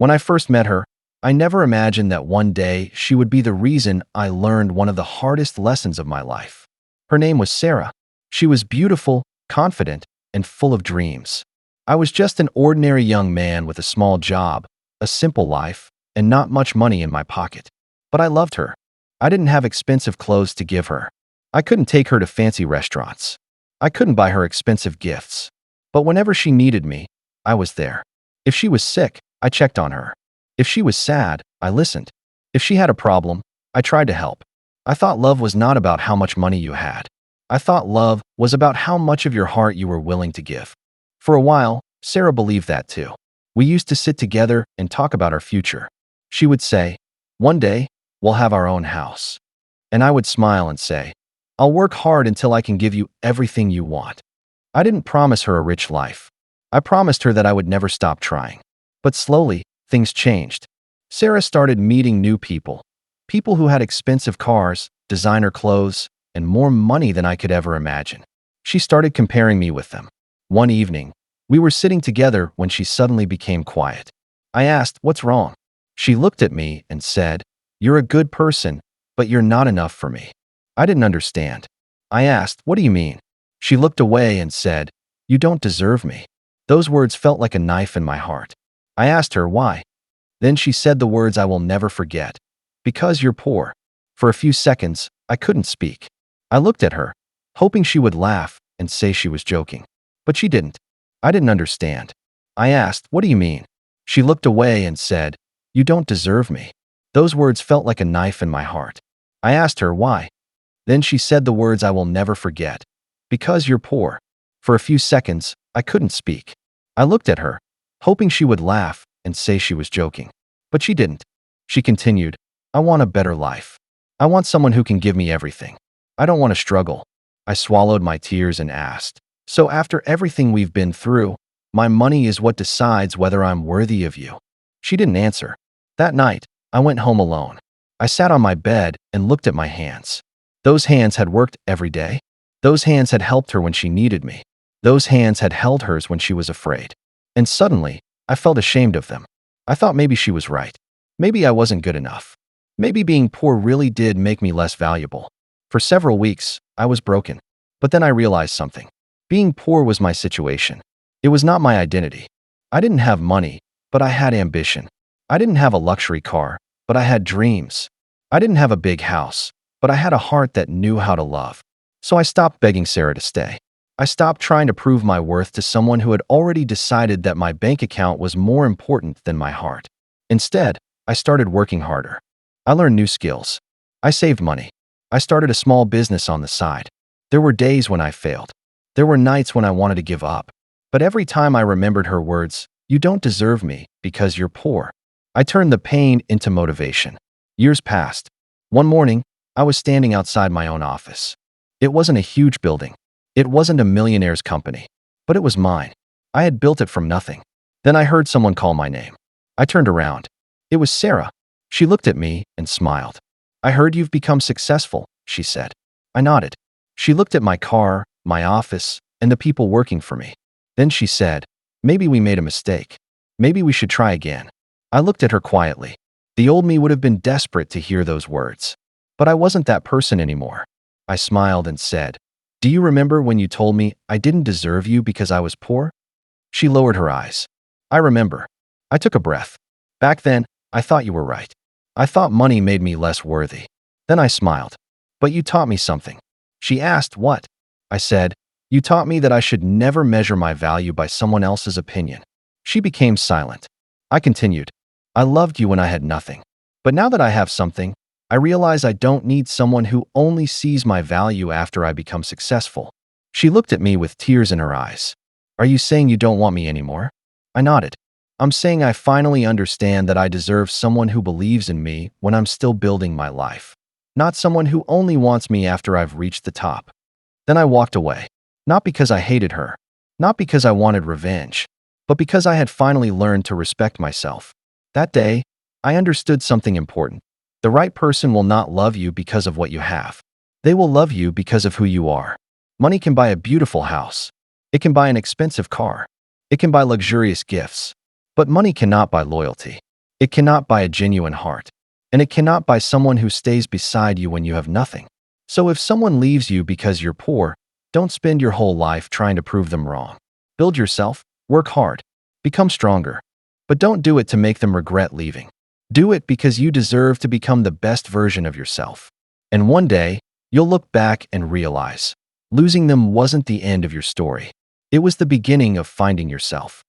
When I first met her, I never imagined that one day she would be the reason I learned one of the hardest lessons of my life. Her name was Sarah. She was beautiful, confident, and full of dreams. I was just an ordinary young man with a small job, a simple life, and not much money in my pocket. But I loved her. I didn't have expensive clothes to give her. I couldn't take her to fancy restaurants. I couldn't buy her expensive gifts. But whenever she needed me, I was there. If she was sick, I checked on her. If she was sad, I listened. If she had a problem, I tried to help. I thought love was not about how much money you had. I thought love was about how much of your heart you were willing to give. For a while, Sarah believed that too. We used to sit together and talk about our future. She would say, "One day, we'll have our own house." And I would smile and say, "I'll work hard until I can give you everything you want." I didn't promise her a rich life. I promised her that I would never stop trying. But slowly, things changed. Sarah started meeting new people. People who had expensive cars, designer clothes, and more money than I could ever imagine. She started comparing me with them. One evening, we were sitting together when she suddenly became quiet. I asked, "What's wrong?" She looked at me and said, "You're a good person, but you're not enough for me." I didn't understand. I asked, "What do you mean?" She looked away and said, "You don't deserve me." Those words felt like a knife in my heart. I asked her why. Then she said the words I will never forget. "Because you're poor." For a few seconds, I couldn't speak. I looked at her, hoping she would laugh and say she was joking. But she didn't. I didn't understand. I asked, "What do you mean?" She looked away and said, "You don't deserve me." Those words felt like a knife in my heart. I asked her why. Then she said the words I will never forget. "Because you're poor." For a few seconds, I couldn't speak. I looked at her, hoping she would laugh and say she was joking. But she didn't. She continued, "I want a better life. I want someone who can give me everything. I don't want to struggle." I swallowed my tears and asked, "So after everything we've been through, my money is what decides whether I'm worthy of you?" She didn't answer. That night, I went home alone. I sat on my bed and looked at my hands. Those hands had worked every day. Those hands had helped her when she needed me. Those hands had held hers when she was afraid. And suddenly, I felt ashamed of them. I thought maybe she was right. Maybe I wasn't good enough. Maybe being poor really did make me less valuable. For several weeks, I was broken. But then I realized something. Being poor was my situation. It was not my identity. I didn't have money, but I had ambition. I didn't have a luxury car, but I had dreams. I didn't have a big house, but I had a heart that knew how to love. So I stopped begging Sarah to stay. I stopped trying to prove my worth to someone who had already decided that my bank account was more important than my heart. Instead, I started working harder. I learned new skills. I saved money. I started a small business on the side. There were days when I failed. There were nights when I wanted to give up. But every time I remembered her words, "You don't deserve me because you're poor," I turned the pain into motivation. Years passed. One morning, I was standing outside my own office. It wasn't a huge building. It wasn't a millionaire's company, but it was mine. I had built it from nothing. Then I heard someone call my name. I turned around. It was Sarah. She looked at me and smiled. "I heard you've become successful," she said. I nodded. She looked at my car, my office, and the people working for me. Then she said, "Maybe we made a mistake. Maybe we should try again." I looked at her quietly. The old me would have been desperate to hear those words. But I wasn't that person anymore. I smiled and said, "Do you remember when you told me I didn't deserve you because I was poor?" She lowered her eyes. "I remember." I took a breath. "Back then, I thought you were right. I thought money made me less worthy." Then I smiled. "But you taught me something." She asked, "What?" I said, "You taught me that I should never measure my value by someone else's opinion." She became silent. I continued, "I loved you when I had nothing. But now that I have something, I realize I don't need someone who only sees my value after I become successful." She looked at me with tears in her eyes. "Are you saying you don't want me anymore?" I nodded. "I'm saying I finally understand that I deserve someone who believes in me when I'm still building my life, not someone who only wants me after I've reached the top." Then I walked away, not because I hated her, not because I wanted revenge, but because I had finally learned to respect myself. That day, I understood something important. The right person will not love you because of what you have. They will love you because of who you are. Money can buy a beautiful house. It can buy an expensive car. It can buy luxurious gifts. But money cannot buy loyalty. It cannot buy a genuine heart. And it cannot buy someone who stays beside you when you have nothing. So if someone leaves you because you're poor, don't spend your whole life trying to prove them wrong. Build yourself, work hard, become stronger. But don't do it to make them regret leaving. Do it because you deserve to become the best version of yourself. And one day, you'll look back and realize, losing them wasn't the end of your story. It was the beginning of finding yourself.